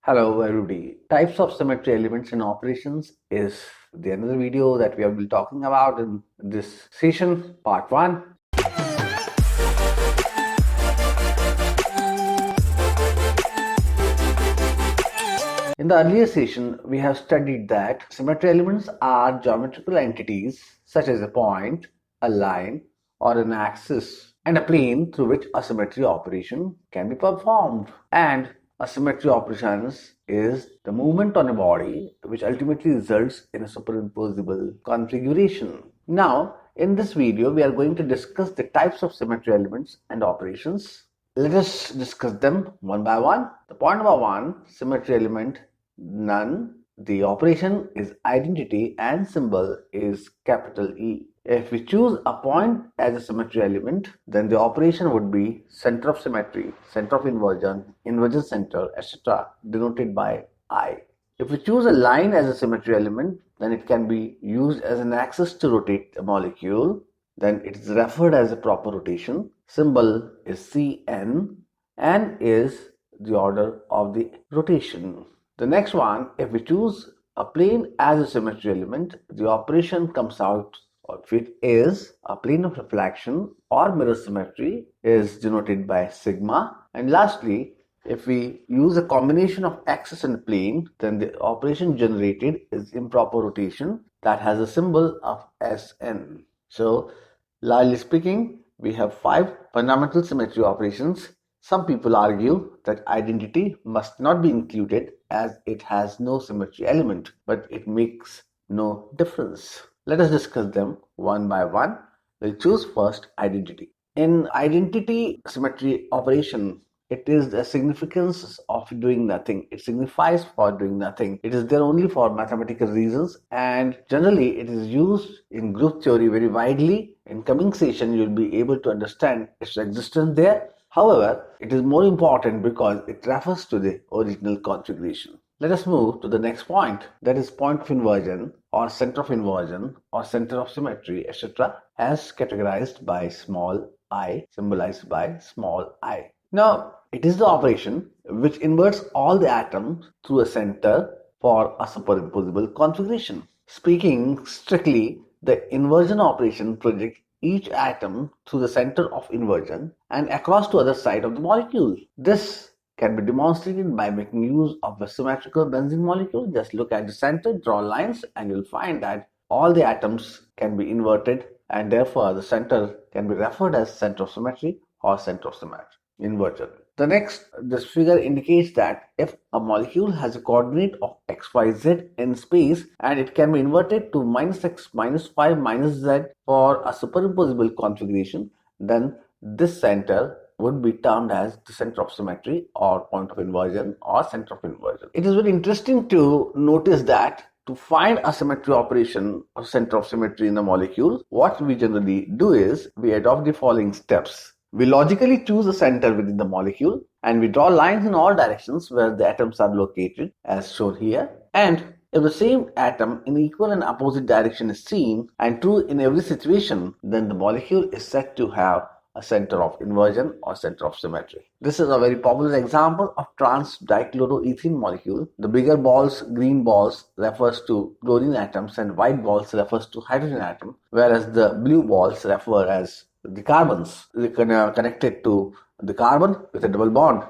Hello everybody. Types of symmetry elements in operations is the another video that we will be talking about in this session, part 1. In the earlier session, we have studied that symmetry elements are geometrical entities such as a point, a line, or an axis, and a plane through which a symmetry operation can be performed. And a symmetry operation is the movement on a body which ultimately results in a superimposable configuration. Now, in this video, we are going to discuss the types of symmetry elements and operations. Let us discuss them one by one. The point number 1, symmetry element none. The operation is identity and symbol is capital E. If we choose a point as a symmetry element, then the operation would be center of symmetry, center of inversion, inversion center, etc., denoted by I. If we choose a line as a symmetry element, then it can be used as an axis to rotate a molecule. Then it is referred as a proper rotation. Symbol is Cn and is the order of the rotation. The next one, if we choose a plane as a symmetry element, the operation comes out of it is a plane of reflection or mirror symmetry is denoted by sigma. And lastly, if we use a combination of axis and plane, then the operation generated is improper rotation that has a symbol of Sn. So, largely speaking, we have 5 fundamental symmetry operations. Some people argue that identity must not be included as it has no symmetry element, but it makes no difference. Let us discuss them one by one. We'll choose first identity. In identity symmetry operation, it is the significance of doing nothing. It signifies for doing nothing. It is there only for mathematical reasons, and generally it is used in group theory very widely. In coming session, you'll be able to understand its existence there. However, it is more important because it refers to the original configuration. Let us move to the next point, that is point of inversion or center of inversion or center of symmetry, etc., as categorized by small I, symbolized by small I. Now, it is the operation which inverts all the atoms through a center for a superimposable configuration. Speaking strictly, the inversion operation projects each atom through the center of inversion and across to other side of the molecule. This can be demonstrated by making use of a symmetrical benzene molecule. Just look at the center, draw lines, and you'll find that all the atoms can be inverted, and therefore the center can be referred as center of symmetry or center of symmetry inversion. This figure indicates that if a molecule has a coordinate of x, y, z in space and it can be inverted to -x, -5, -z for a superimposable configuration, then this center would be termed as the center of symmetry or point of inversion or center of inversion. It is very interesting to notice that to find a symmetry operation or center of symmetry in a molecule, what we generally do is we adopt the following steps. We logically choose a center within the molecule and we draw lines in all directions where the atoms are located as shown here. And if the same atom in equal and opposite direction is seen and true in every situation, then the molecule is said to have a center of inversion or center of symmetry. This is a very popular example of trans-dichloroethene molecule. The bigger balls, green balls, refers to chlorine atoms and white balls refers to hydrogen atom, whereas the blue balls refer as the carbons connected to the carbon with a double bond.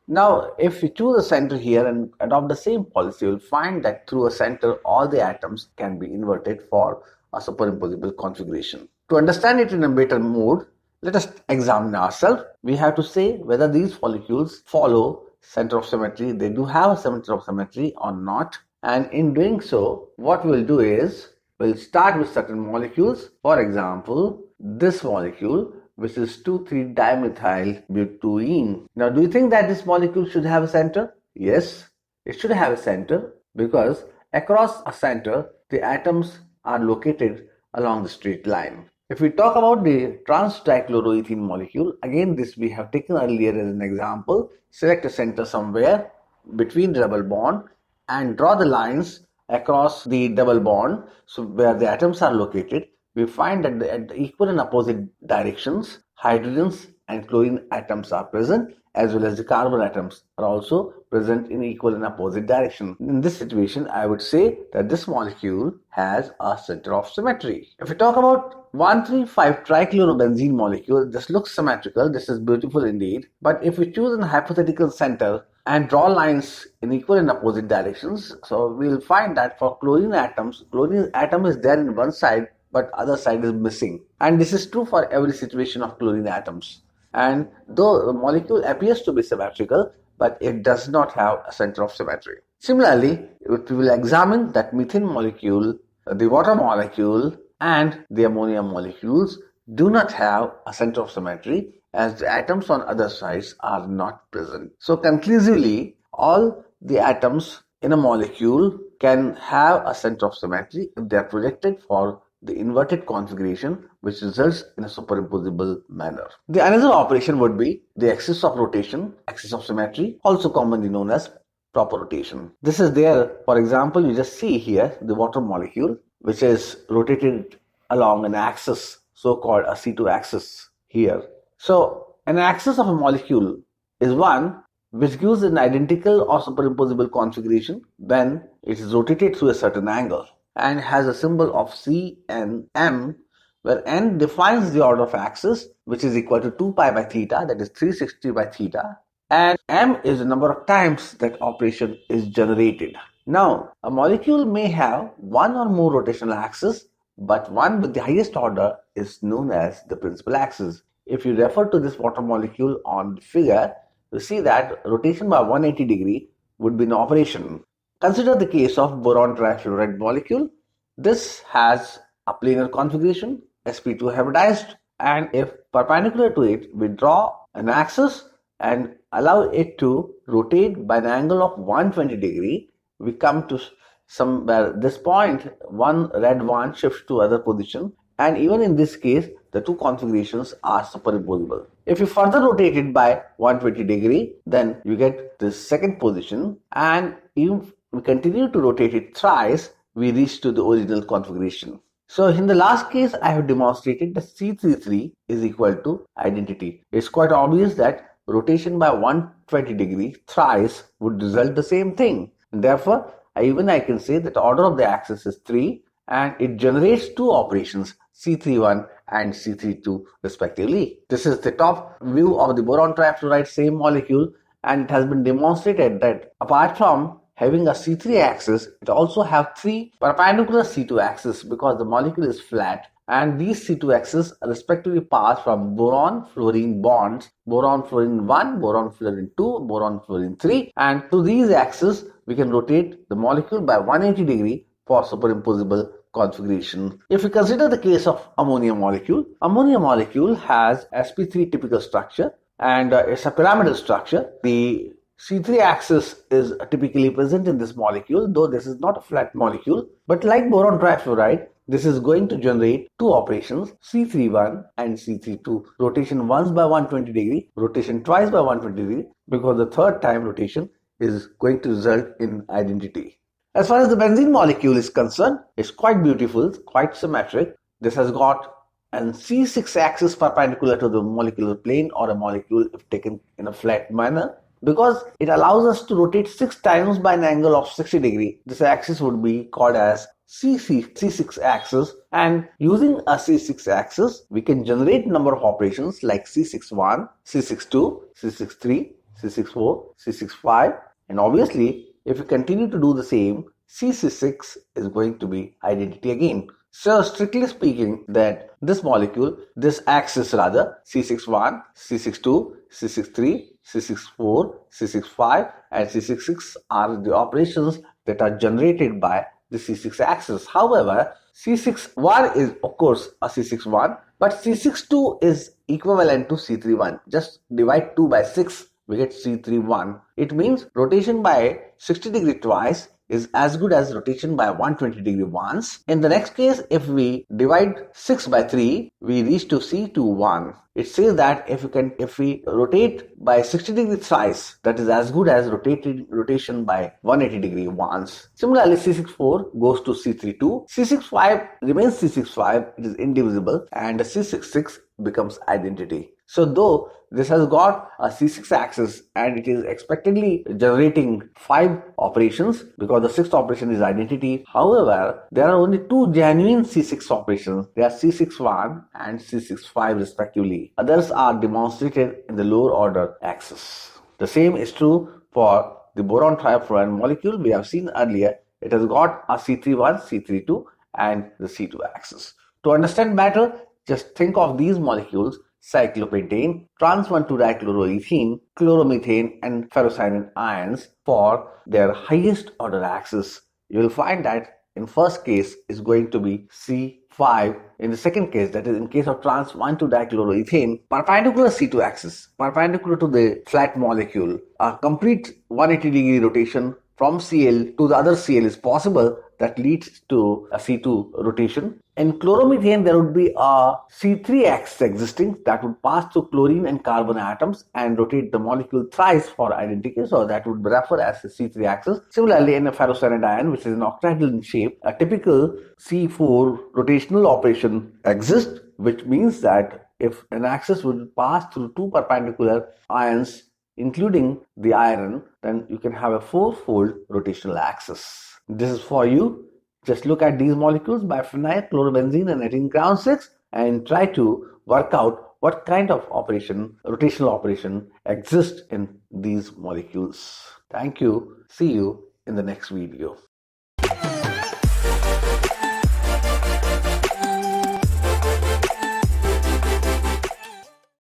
Now, if we choose a center here and adopt the same policy, you will find that through a center, all the atoms can be inverted for a superimposable configuration. To understand it in a better mode, let us examine ourselves. We have to say whether these molecules follow center of symmetry. They do have a center of symmetry or not. And in doing so, what we will do is we'll start with certain molecules. For example, this molecule, which is 2,3-dimethyl-butene. Now, do you think that this molecule should have a center? Yes, it should have a center because across a center, the atoms are located along the straight line. If we talk about the trans-dichloroethene molecule, again this we have taken earlier as an example. Select a center somewhere between the double bond and draw the lines across the double bond, so where the atoms are located. We find that at the equal and opposite directions, hydrogens and chlorine atoms are present, as well as the carbon atoms are also present in equal and opposite direction. In this situation, I would say that this molecule has a center of symmetry. If we talk about 1,3,5 trichlorobenzene molecule, this looks symmetrical. This is beautiful indeed. But if we choose a hypothetical center and draw lines in equal and opposite directions, so we'll find that for chlorine atom is there in one side, but other side is missing. And this is true for every situation of chlorine atoms. And though the molecule appears to be symmetrical, but it does not have a center of symmetry. Similarly, if we will examine that methane molecule, the water molecule, and the ammonia molecules do not have a center of symmetry, as the atoms on other sides are not present. So conclusively, all the atoms in a molecule can have a center of symmetry if they are projected for the inverted configuration, which results in a superimposable manner. The another operation would be the axis of rotation, axis of symmetry, also commonly known as proper rotation. This is there, for example, you just see here the water molecule, which is rotated along an axis, so-called a C2 axis here. So an axis of a molecule is one which gives an identical or superimposable configuration when it is rotated through a certain angle and has a symbol of C and M, where n defines the order of axis, which is equal to 2 pi by theta, that is 360 by theta, and m is the number of times that operation is generated. Now, a molecule may have one or more rotational axes, but one with the highest order is known as the principal axis. If you refer to this water molecule on the figure, you see that rotation by 180 degree would be in operation. Consider the case of boron trifluoride molecule. This has a planar configuration, sp2 hybridized, and if perpendicular to it, we draw an axis and allow it to rotate by an angle of 120 degree, we come to somewhere this point, one red one shifts to other position, and even in this case, the two configurations are superimposable. If you further rotate it by 120 degree, then you get this second position, and if we continue to rotate it thrice, we reach to the original configuration. So in the last case, I have demonstrated that C33 is equal to identity. It's quite obvious that rotation by 120 degree thrice would result the same thing. And therefore, I can say that the order of the axis is 3 and it generates two operations, C31 and C32 respectively. This is the top view of the boron trifluoride, same molecule, and it has been demonstrated that apart from having a C3 axis, it also have three perpendicular C2 axes because the molecule is flat, and these C2 axes respectively pass from boron-fluorine bonds, boron-fluorine 1, boron-fluorine 2, boron-fluorine 3, and through these axes we can rotate the molecule by 180 degree for superimposable configuration. If we consider the case of ammonia molecule has sp3 typical structure and it's a pyramidal structure. The C3 axis is typically present in this molecule, though this is not a flat molecule, but like boron trifluoride, this is going to generate two operations, C31 and C32. Rotation once by 120 degree, rotation twice by 120 degree, because the third time rotation is going to result in identity. As far as the benzene molecule is concerned, it's quite beautiful, quite symmetric. This has got an C6 axis perpendicular to the molecular plane, or a molecule if taken in a flat manner, because it allows us to rotate 6 times by an angle of 60 degree. This axis would be called as C6 axis, and using a C6 axis, we can generate number of operations like C61, C62, C63, C64, C65, and obviously, if we continue to do the same, C6 is going to be identity again. So strictly speaking, that this molecule, this axis rather, C61, C62, C63, C64, C65 and C66 are the operations that are generated by the C6 axis. However, C61 is of course a C61, but C62 is equivalent to C31. Just divide 2 by 6, we get C31. It means rotation by 60 degree twice is as good as rotation by 120 degree once. In the next case, if we divide 6 by 3, we reach to C21. It says that if we rotate by 60 degree thrice, that is as good as rotation by 180 degree once. Similarly, C64 goes to C32. C65 remains C65, it is indivisible, and C66 becomes identity. So though this has got a C6 axis and it is expectedly generating 5 operations because the sixth operation is identity. However, there are only two genuine C6 operations. They are C6-1 and C6-5 respectively. Others are demonstrated in the lower order axis. The same is true for the boron trifluoride molecule we have seen earlier. It has got a C3-1, C3-2 and the C2 axis. To understand better, just think of these molecules: cyclopentane, trans-1,2-dichloroethene, chloromethane, and ferrocyanide ions for their highest order axis. You will find that in first case is going to be C5. In the second case, that is in case of trans-1,2-dichloroethane, perpendicular C2 axis, perpendicular to the flat molecule, a complete 180-degree rotation from Cl to the other Cl is possible that leads to a C2 rotation. In chloromethane, there would be a C3 axis existing that would pass through chlorine and carbon atoms and rotate the molecule thrice for identity, so that would be referred as the C3 axis. Similarly, in a ferrocyanide ion, which is an octahedral in shape, a typical C4 rotational operation exists, which means that if an axis would pass through two perpendicular ions including the iron, then you can have a four-fold rotational axis. This is for you. Just look at these molecules, biphenyl, chlorobenzene and ethylene ground 6, and try to work out what kind of operation, rotational operation, exists in these molecules. Thank you. See you in the next video.